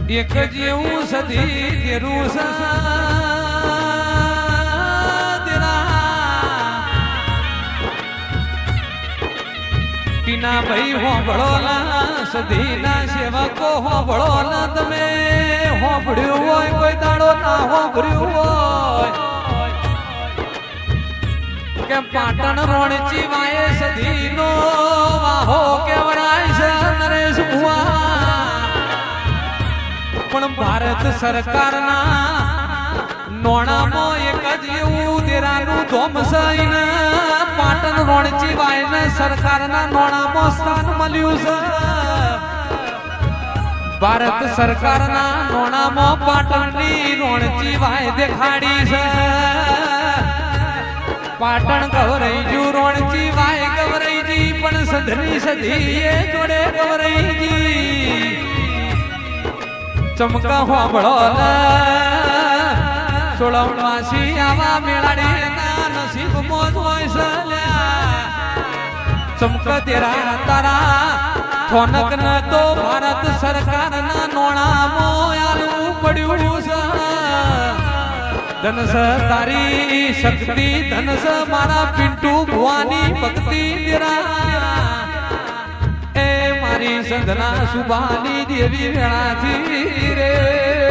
એક જ એવું સધી તેરું ટીના ભાઈ હોંભળો ના સધી ના સેવકો હોંભળો ના તમે હોંભળ્યું હોય કોઈ દાડો ના હોંભળ્યું હોય કે પાટણ રોણચી વાય સધી નો વાહો કેવરાય છે નરેશ ભુવા પણ ભારત સરકારના નોણામાં એક જ એવું દેરાનું ધોમસાઈ પાટણ રોણચી વાયને સરકારના નોણામાં સ્થાન મળ્યું છે ભારત સરકારના નોણામાં પાટણની રોણચી વાય દેખાડી છે પાટણ ગવરાઈજી રોણચી વાય ગવરાઈજી પણ સધની સધી એ જોડે ગવરાઈજી ચમકા હોબળો સોળવણવાસી આવા મેળાડી ના નસીબ મોજ હોય છે ચમકા તેરા તારા થોનક ન તો ભારત સરકારના નોણામાં આલું પડ્યું છે ધનસ તારી શક્તિ ધનસ મારા પિન્ટુ ભુવાની ભક્તિ તેરા એ મારી સંધના સુબાની દેવી વેળાથી રે